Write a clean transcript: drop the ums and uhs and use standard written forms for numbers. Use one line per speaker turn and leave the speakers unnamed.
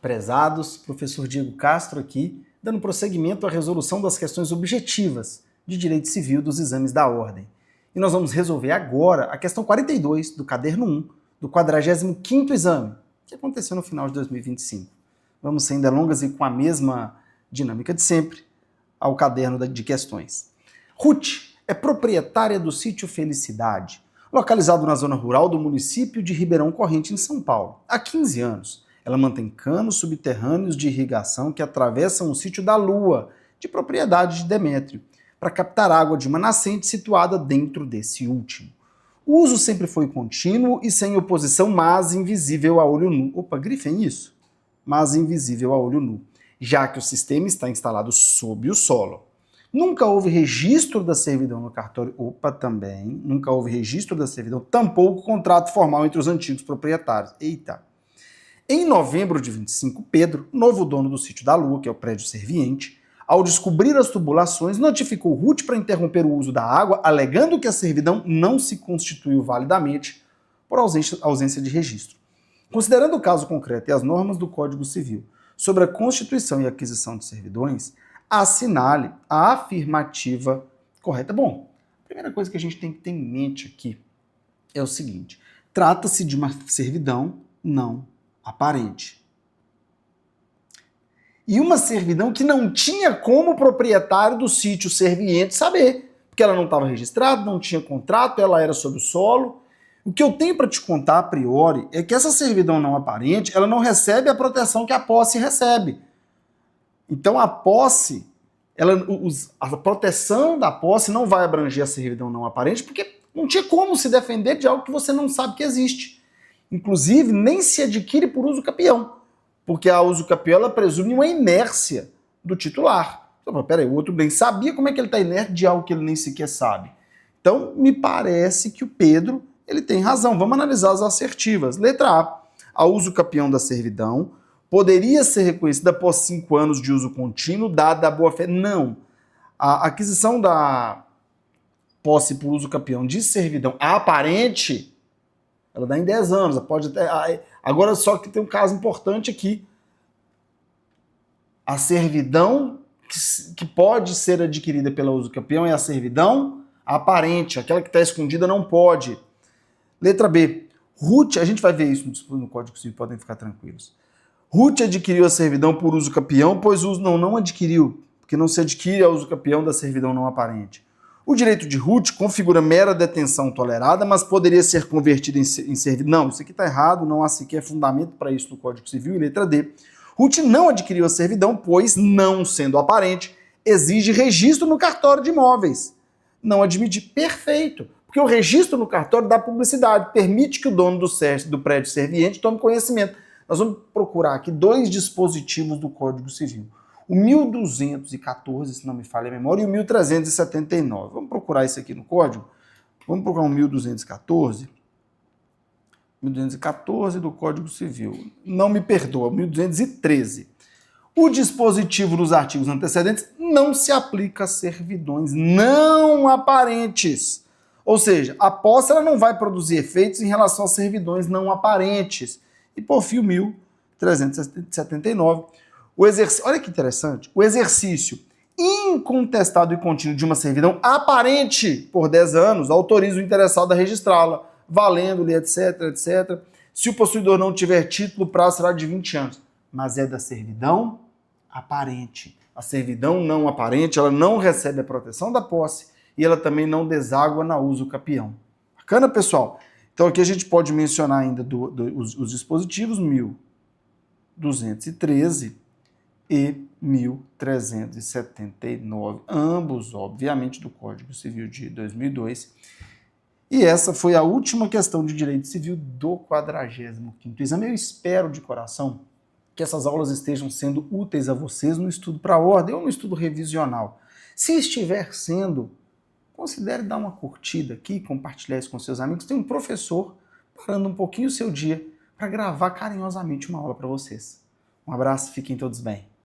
Prezados, professor Diego Castro aqui, dando prosseguimento à resolução das questões objetivas de direito civil dos exames da ordem. E nós vamos resolver agora a questão 42 do caderno 1 do 45º exame, que aconteceu no final de 2025. Vamos sem delongas e com a mesma dinâmica de sempre ao caderno de questões. Ruth é proprietária do sítio Felicidade, localizado na zona rural do município de Ribeirão Corrente, em São Paulo. Há 15 anos, ela mantém canos subterrâneos de irrigação que atravessam o sítio da Lua, de propriedade de Demétrio, para captar água de uma nascente situada dentro desse último. O uso sempre foi contínuo e sem oposição, mas invisível a olho nu. Opa, grifem isso? Mas invisível a olho nu, já que o sistema está instalado sob o solo. Nunca houve registro da servidão no cartório. Opa, também. Nunca houve registro da servidão, tampouco contrato formal entre os antigos proprietários. Eita. Em novembro de 25, Pedro, novo dono do sítio da Lua, que é o prédio serviente, ao descobrir as tubulações, notificou Ruth para interromper o uso da água, alegando que a servidão não se constituiu validamente por ausência de registro. Considerando o caso concreto e as normas do Código Civil sobre a constituição e aquisição de servidões, assinale a afirmativa correta. Bom, a primeira coisa que a gente tem que ter em mente aqui é o seguinte: trata-se de uma servidão não aparente. E uma servidão que não tinha como o proprietário do sítio serviente saber, porque ela não estava registrada, não tinha contrato, ela era sob o solo. O que eu tenho para te contar a priori é que essa servidão não aparente, ela não recebe a proteção que a posse recebe. Então a posse, a proteção da posse não vai abranger a servidão não aparente, porque não tinha como se defender de algo que você não sabe que existe. Inclusive, nem se adquire por uso capião, porque a uso capião ela presume uma inércia do titular. Então, peraí, o outro bem sabia como é que ele está inerte de algo que ele nem sequer sabe. Então, me parece que o Pedro ele tem razão. Vamos analisar as assertivas. Letra A uso capião da servidão poderia ser reconhecida após 5 anos de uso contínuo, dada a boa-fé. Não. A aquisição da posse por uso capião de servidão aparente, ela dá em 10 anos. Pode até... Agora, só que tem um caso importante aqui. A servidão que pode ser adquirida pela uso capião é a servidão aparente. Aquela que está escondida não pode. Letra B. Ruth, a gente vai ver isso no Código Civil, podem ficar tranquilos. Ruth adquiriu a servidão por uso capião, pois não adquiriu, porque não se adquire a uso capião da servidão não aparente. O direito de Ruth configura mera detenção tolerada, mas poderia ser convertido em servidão. Não, isso aqui está errado, não há sequer fundamento para isso no Código Civil. E letra D. Ruth não adquiriu a servidão, pois, não sendo aparente, exige registro no cartório de imóveis. Não admite. Perfeito. Porque o registro no cartório dá publicidade, permite que o dono do prédio serviente tome conhecimento. Nós vamos procurar aqui 2 dispositivos do Código Civil. O 1214, se não me falha a memória, e o 1379. Vamos procurar isso aqui no Código? Vamos procurar o 1214. 1214 do Código Civil. Não me perdoa, 1213. O dispositivo dos artigos antecedentes não se aplica a servidões não aparentes. Ou seja, a posse ela não vai produzir efeitos em relação a servidões não aparentes. E por fim, o 1379, olha que interessante, o exercício incontestado e contínuo de uma servidão aparente por 10 anos autoriza o interessado a registrá-la, valendo-lhe, etc, etc. Se o possuidor não tiver título, o prazo será de 20 anos. Mas é da servidão aparente. A servidão não aparente, ela não recebe a proteção da posse e ela também não deságua na uso capião. Bacana, pessoal? Então aqui a gente pode mencionar ainda os dispositivos 1213 e 1379, ambos, obviamente, do Código Civil de 2002. E essa foi a última questão de direito civil do 45º exame. Eu espero de coração que essas aulas estejam sendo úteis a vocês no estudo para a ordem ou no estudo revisional. Se estiver sendo, considere dar uma curtida aqui, compartilhar isso com seus amigos. Tem um professor parando um pouquinho o seu dia para gravar carinhosamente uma aula para vocês. Um abraço, fiquem todos bem.